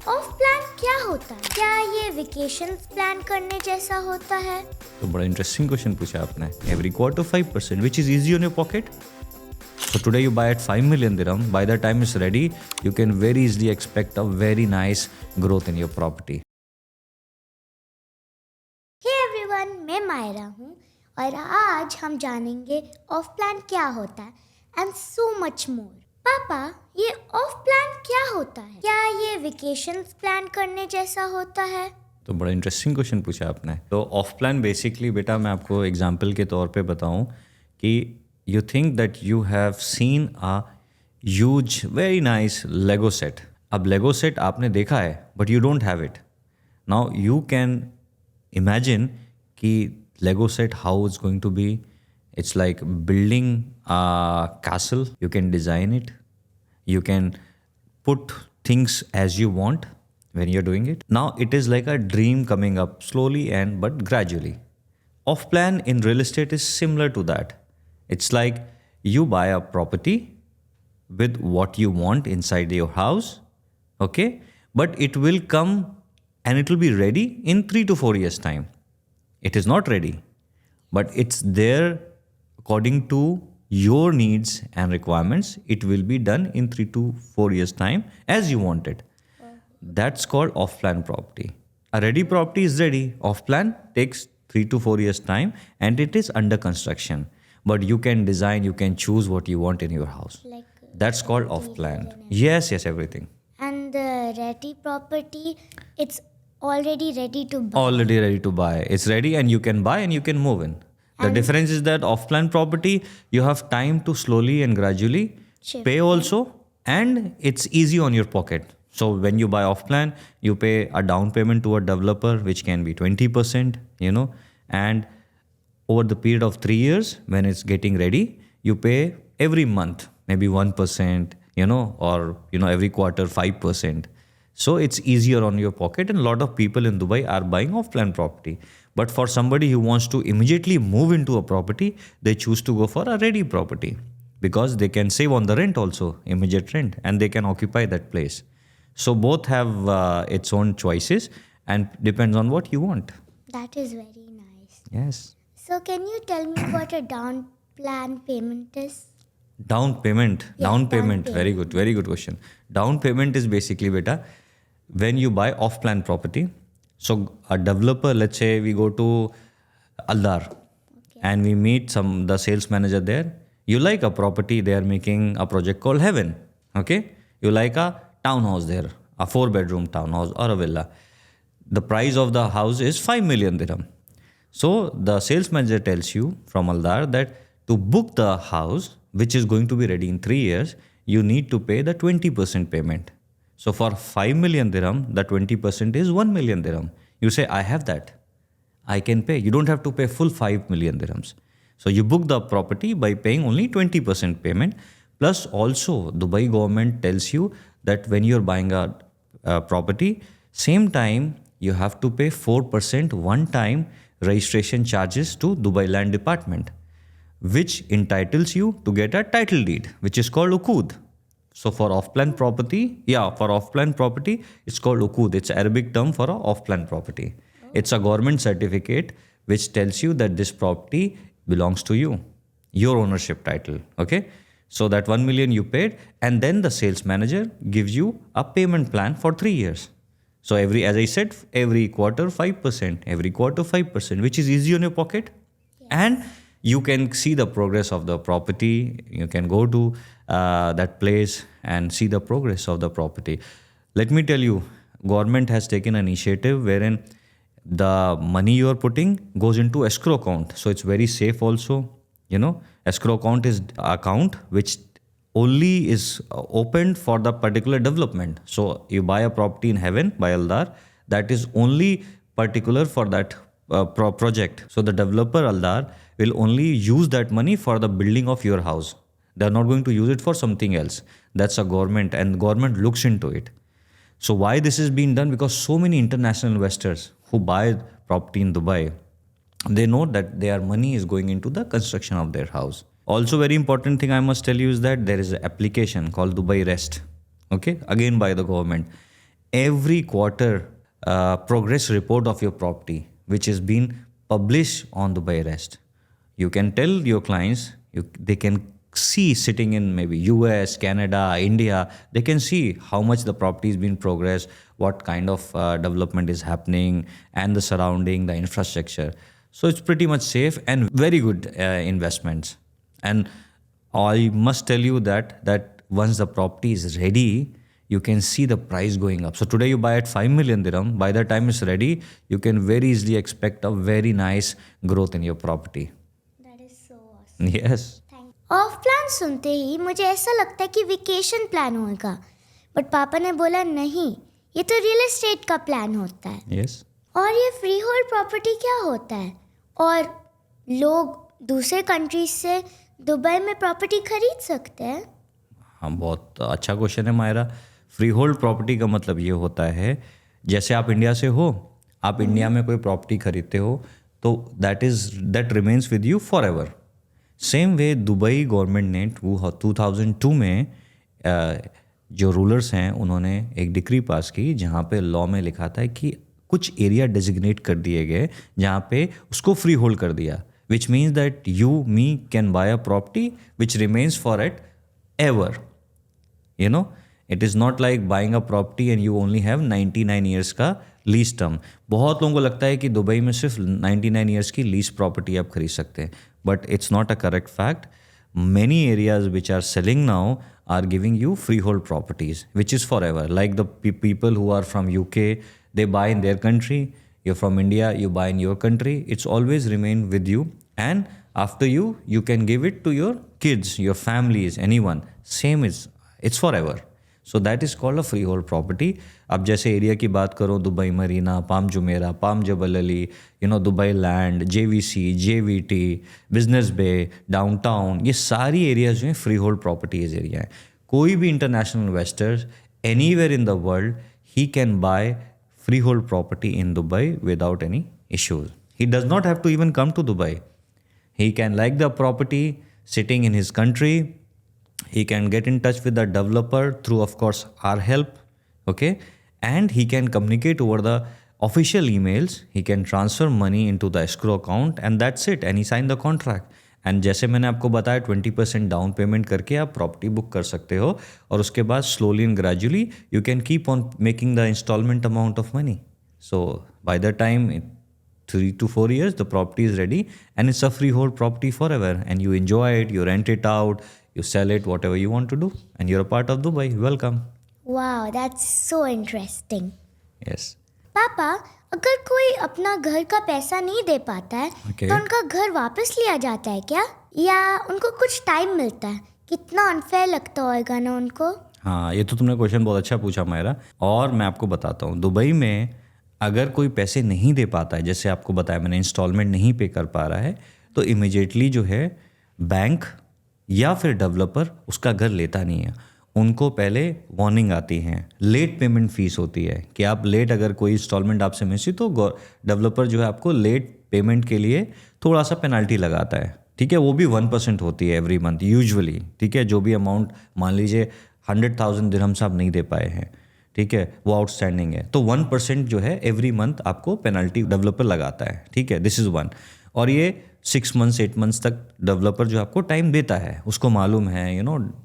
Of plan क्या होता है? क्या ये वेकेशंस प्लान करने जैसा होता है? तो बड़ा इंटरेस्टिंग क्वेश्चन पूछा आपने. Every quarter 5%, which is easy on your pocket. So today you buy at 5 million dirham. By the time it's ready, you can very easily expect a very nice growth in your property. Hey everyone, मैं मायरा हूँ और आज हम जानेंगे of plan क्या होता है and so much more. पापा, ये ऑफ प्लान क्या होता है? क्या ये वेकेशंस प्लान करने जैसा होता है? तो बड़ा इंटरेस्टिंग क्वेश्चन पूछा आपने. तो ऑफ प्लान बेसिकली बेटा मैं आपको एग्जांपल के तौर पे बताऊं कि you think that you have seen a huge very nice Lego set. अब लेगो सेट आपने देखा है but you don't have it. Now you can imagine कि Lego set how it's going to be. It's like building a castle. You can design it. You can put things as you want when you're doing it. Now it is like a dream coming up slowly and but gradually. Off plan in real estate is similar to that. It's like you buy a property with what you want inside your house, okay? But it will come and it will be ready in 3 to 4 years time. It is not ready, but it's there according to your needs and requirements. It will be done in 3 to 4 years time as you want it. That's called off plan property. A ready property is ready. Off plan takes 3 to 4 years time and it is under construction. But you can design, you can choose what you want in your house. That's called off plan. Yes, everything. And the ready property, it's already ready to buy. Already ready to buy. It's ready and you can buy and you can move in. The difference is that off-plan property, you have time to slowly and gradually pay also, and it's easy on your pocket. So when you buy off-plan, you pay a down payment to a developer, which can be 20%, and over the period of 3 years, when it's getting ready, you pay every month, maybe 1%, or every quarter 5%. So it's easier on your pocket, and a lot of people in Dubai are buying off-plan property. But for somebody who wants to immediately move into a property, they choose to go for a ready property because they can save on the rent also, immediate rent, and they can occupy that place. So both have its own choices and depends on what you want. That is very nice. Yes. So can you tell me what a down plan payment is? Down payment. Yeah, Down down payment. Very good. Very good question. Down payment is basically, beta, when you buy off-plan property. So a developer, let's say we go to Aldar and we meet the sales manager there. You like a property, they are making a project called Heaven. Okay. You like a townhouse there, a 4-bedroom townhouse or a villa. The price of the house is 5 million dirham. So the sales manager tells you from Aldar that to book the house, which is going to be ready in 3 years, you need to pay the 20% payment. So for 5 million dirham, the 20% is 1 million dirham. You say, I have that. I can pay. You don't have to pay full 5 million dirhams. So you book the property by paying only 20% payment. Plus also Dubai government tells you that when you're buying a property, same time you have to pay 4% one-time registration charges to Dubai Land Department, which entitles you to get a title deed, which is called uqud. So for off-plan property, it's called uqud. It's an Arabic term for a off-plan property. It's a government certificate which tells you that this property belongs to you, your ownership title. Okay. So that 1 million you paid, and then the sales manager gives you a payment plan for 3 years. So as I said, every quarter 5%, which is easy on your pocket. Yes. And you can see the progress of the property. You can go to that place and see the progress of the property. Let me tell you, government has taken an initiative wherein the money you are putting goes into escrow account. So it's very safe also. Escrow account is account which only is opened for the particular development. So you buy a property in Heaven by Aldar, that is only particular for that project. So the developer Aldar will only use that money for the building of your house. They're not going to use it for something else. That's a government, and government looks into it. So why this is being done? Because so many international investors who buy property in Dubai, they know that their money is going into the construction of their house. Also, very important thing I must tell you is that there is an application called Dubai Rest. Okay, again by the government. every quarter progress report of your property, which is being published on Dubai Rest. You can tell your clients, they can see sitting in maybe US, Canada, India, they can see how much the property is being progressed, what kind of development is happening, and the surrounding, the infrastructure. So it's pretty much safe and very good investments. And I must tell you that once the property is ready, you can see the price going up. So today you buy at 5 million dirham, by the time it's ready, you can very easily expect a very nice growth in your property. That is so awesome. Yes. Of plan सुनते ही मुझे ऐसा लगता है कि vacation plan होगा, but पापा ने बोला नहीं, ये तो रियल एस्टेट का प्लान होता है. Yes. और ये फ्री होल्ड प्रॉपर्टी क्या होता है, और लोग दूसरे कंट्रीज से दुबई में प्रॉपर्टी खरीद सकते हैं? हाँ, बहुत अच्छा क्वेश्चन है मायरा. फ्री होल्ड प्रॉपर्टी का मतलब ये होता है, जैसे आप इंडिया से हो, आप इंडिया में कोई प्रॉपर्टी खरीदते हो, तो that remains with you for ever. Same way Dubai government ने 2002 में जो रूलर्स हैं उन्होंने एक डिक्री पास की जहाँ पे लॉ में लिखा था कि कुछ एरिया डेजिग्नेट कर दिए गए जहाँ पे उसको फ्री होल्ड कर दिया, which means that you me can buy a property which remains for at ever. You know, it is not like buying a property and you only have 99 years का lease term. बहुत लोगों को लगता है कि Dubai में सिर्फ 99 years की लीज प्रॉपर्टी आप खरीद सकते हैं, but it's not a correct fact. Many areas which are selling now are giving you freehold properties, which is forever. Like the people who are from UK, they buy in their country. You're from India, you buy in your country. It's always remain with you. And after you can give it to your kids, your families, anyone. Same is, it's forever. So that is called a freehold property. अब जैसे area की बात करो, Dubai Marina, Palm Jumeirah, Palm Jebel Ali, Dubai Land, JVC, JVT, Business Bay, Downtown, ये सारी areas जो हैं free hold properties area हैं. कोई भी international investors anywhere in the world, he can buy free hold property in Dubai without any issues. He does not have to even come to Dubai. He can like the property sitting in his country. He can get in touch with the developer through, of course, our help. Okay. And he can communicate over the official emails. He can transfer money into the escrow account and that's it. And he sign the contract. And जैसे मैंने आपको बताया 20% down payment करके आप property book कर सकते हो, और उसके बाद slowly and gradually you can keep on making the installment amount of money. So by the time 3 to 4 years, the property is ready and it's a freehold property forever, and you enjoy it, you rent it out, you sell it, whatever you want to do, and you're a part of Dubai. Welcome. Wow, that's so interesting. Yes. पापा, अगर कोई अपना घर का पैसा नहीं दे पाता है, Okay. तो उनका घर वापस लिया जाता है क्या, या उनको कुछ टाइम मिलता है? कितना अनफेयर लगता होगा ना उनको. हाँ, ये तो तुमने क्वेश्चन बहुत अच्छा पूछा मायरा, और मैं आपको बताता हूँ. दुबई में अगर कोई पैसे नहीं दे पाता है, जैसे आपको बताया मैंने, इंस्टॉलमेंट नहीं पे कर पा रहा है, तो इमिजिएटली जो है बैंक या फिर डेवलपर उसका घर लेता नहीं है. उनको पहले वार्निंग आती है, लेट पेमेंट फीस होती है कि आप लेट अगर कोई इंस्टॉलमेंट आपसे मिसी तो डेवलपर जो है आपको लेट पेमेंट के लिए थोड़ा सा पेनल्टी लगाता है. ठीक है, वो भी 1% होती है एवरी मंथ यूजुअली. ठीक है, जो भी अमाउंट, मान लीजिए 100,000 दिरहम्स आप नहीं दे पाए हैं, ठीक है, वो आउटस्टैंडिंग है, तो 1% जो है एवरी मंथ आपको पेनल्टी डेवलपर लगाता है. ठीक है, दिस इज़ 1. और ये 6 months 8 months तक डेवलपर जो आपको टाइम देता है, उसको मालूम है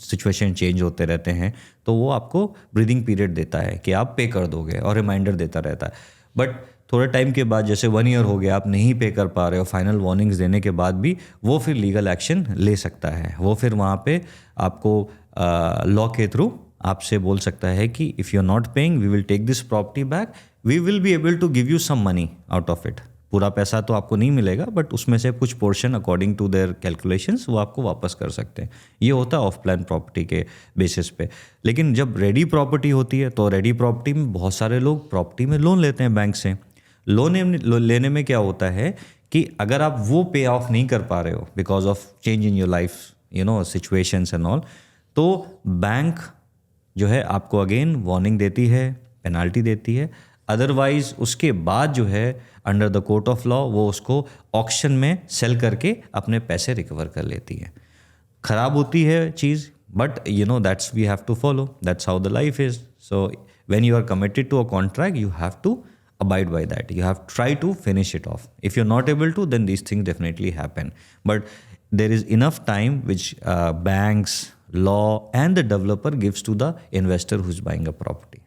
सिचुएशन चेंज होते रहते हैं, तो वो आपको ब्रीदिंग पीरियड देता है कि आप पे कर दोगे, और रिमाइंडर देता रहता है. बट थोड़े टाइम के बाद, जैसे 1 year हो गया, आप नहीं पे कर पा रहे हो, फाइनल वार्निंग्स देने के बाद भी वो फिर लीगल एक्शन ले सकता है. वो फिर वहाँ पे आपको लॉ के थ्रू आपसे बोल सकता है कि if you are not paying, we will take this property back, we will be able to give you some money out of it. पूरा पैसा तो आपको नहीं मिलेगा, बट उसमें से कुछ portion according to their calculations वो आपको वापस कर सकते हैं. ये होता है ऑफ प्लान प्रॉपर्टी के बेसिस पे. लेकिन जब रेडी प्रॉपर्टी होती है, तो रेडी प्रॉपर्टी में बहुत सारे लोग प्रॉपर्टी में लोन लेते हैं बैंक से. लोन लेने में क्या होता है कि अगर आप वो पे ऑफ नहीं कर पा रहे हो because of change in your life situations and all, तो बैंक जो है आपको अगेन वार्निंग देती है, पेनाल्टी देती है. अदरवाइज उसके बाद जो है under the court of law वो उसको ऑक्शन में सेल करके अपने पैसे रिकवर कर लेती है. ख़राब होती है चीज़, but that's we have to follow, that's how the life is. So when you are committed to a contract, you have to abide by that. You have to try to finish it off. If you're not able to, then these things definitely happen. But there is enough time which banks, law and the developer gives to the investor who's buying a property.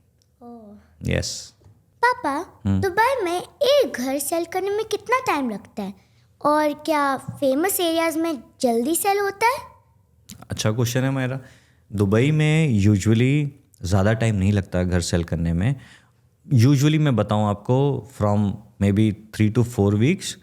Yes. पापा, Dubai में एक घर cell करने में कितना time लगता है और क्या फेमस एरियाज में जल्दी सेल होता है? अच्छा क्वेश्चन है मेरा. दुबई में यूजुअली ज़्यादा टाइम नहीं लगता है घर सेल करने में. यूजुअली मैं बताऊं आपको, from maybe 3 to 4 weeks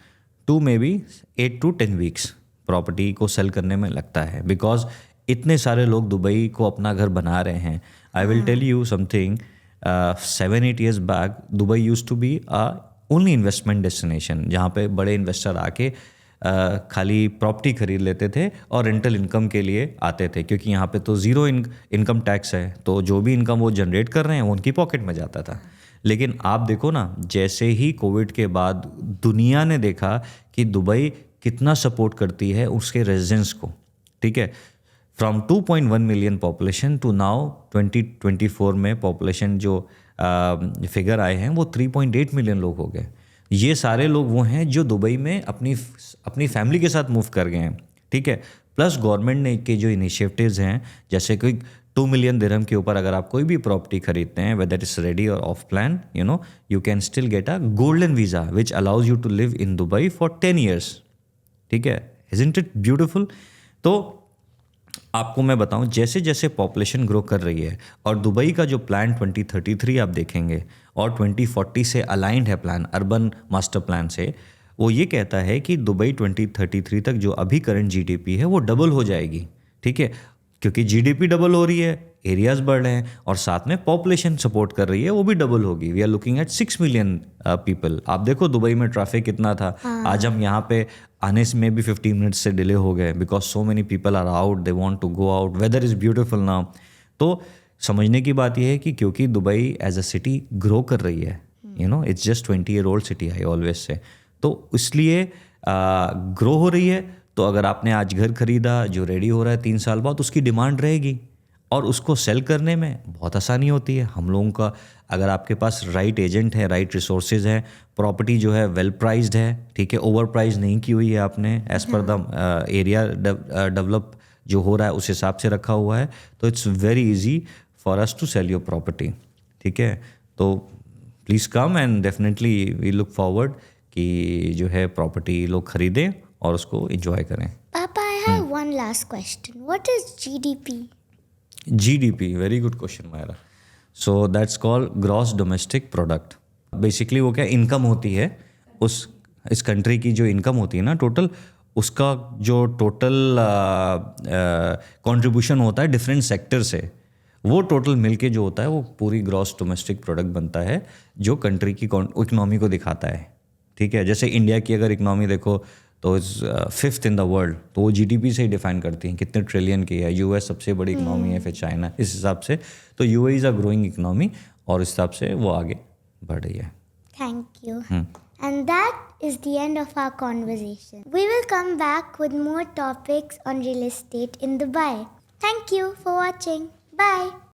to maybe 8 to 10 weeks property को सेल करने में लगता है, बिकॉज इतने सारे लोग दुबई को अपना घर बना रहे हैं. I will tell you something. 7-8 years back Dubai use to be only investment destination, जहाँ पे बड़े इन्वेस्टर आके खाली प्रॉपर्टी खरीद लेते थे और रेंटल इनकम के लिए आते थे, क्योंकि यहाँ पे तो ज़ीरो इनकम टैक्स है, तो जो भी इनकम वो जनरेट कर रहे हैं वो उनकी पॉकेट में जाता था. लेकिन आप देखो ना, जैसे ही कोविड के बाद दुनिया ने देखा कि दुबई कितना सपोर्ट करती है उसके रेजिडेंट्स को, ठीक है, from 2.1 million population to now 2024 में पॉपुलेशन जो फिगर आए हैं वो 3.8 million लोग हो गए. ये सारे लोग वो हैं जो दुबई में अपनी फैमिली के साथ मूव कर गए हैं, ठीक है. प्लस गवर्नमेंट ने के जो इनिशिएटिव्स हैं, जैसे कोई 2 million दिरहम के ऊपर अगर आप कोई भी प्रॉपर्टी खरीदते हैं, वेदर इट्स रेडी और off plan, you can still get a golden visa which allows you to live in Dubai for 10 years. ठीक है, इजंट इट ब्यूटिफुल. तो आपको मैं बताऊं, जैसे जैसे पॉपुलेशन ग्रो कर रही है और दुबई का जो प्लान 2033 आप देखेंगे और 2040 से अलाइंड है प्लान, अर्बन मास्टर प्लान से, वो ये कहता है कि दुबई 2033 तक जो अभी करंट जीडीपी है वो डबल हो जाएगी, ठीक है. क्योंकि जीडीपी डबल हो रही है, एरियाज बढ़ रहे हैं और साथ में पॉपुलेशन सपोर्ट कर रही है, वो भी डबल होगी. We are looking at 6 million people. आप देखो दुबई में ट्रैफिक कितना था. आज हम यहाँ पे आने में भी 15 मिनट्स से डिले हो गए, because so many people are out, they want to go out, weather is beautiful now. तो समझने की बात यह है कि क्योंकि Dubai as a city grow कर रही है, it's just 20-year-old city, I always say, तो इसलिए ग्रो हो रही है. तो अगर आपने आज घर खरीदा जो रेडी हो रहा है 3 साल बाद, उसकी डिमांड रहेगी और उसको सेल करने में बहुत आसानी होती है. हम लोगों का, अगर आपके पास राइट एजेंट है, राइट रिसोर्सेज हैं, प्रॉपर्टी जो है वेल प्राइज्ड है, ठीक है, ओवर प्राइज नहीं की हुई है आपने, as per the area develop जो हो रहा है उस हिसाब से रखा हुआ है, तो it's very easy for us to sell your property. ठीक है, तो please come and definitely we look forward कि जो है प्रॉपर्टी लोग खरीदें और उसको एंजॉय करें. पापा, I have one last question. What is GDP? GDP, very good question Myra. So that's called gross domestic product. Basically वो क्या इनकम होती है, इस कंट्री की जो इनकम होती है ना टोटल, उसका जो टोटल कंट्रीब्यूशन होता है डिफरेंट सेक्टर से, वो टोटल मिलके जो होता है वो पूरी ग्रॉस डोमेस्टिक प्रोडक्ट बनता है, जो कंट्री की इकोनॉमी को दिखाता है. ठीक है, जैसे इंडिया की अगर इकोनॉमी देखो तो is 5th in the world, तो वो जीडीपी से ही डिफाइन करती हैं कितने ट्रिलियन की है. यूएस सबसे बड़ी इकोनॉमी है, फिर चाइना, इस हिसाब से. तो UAE is a growing economy और इस हिसाब से वो आगे बढ़ रही है. Thank you. And that is the end of our conversation. We will come back with more topics on real estate in Dubai. Thank you for watching. Bye.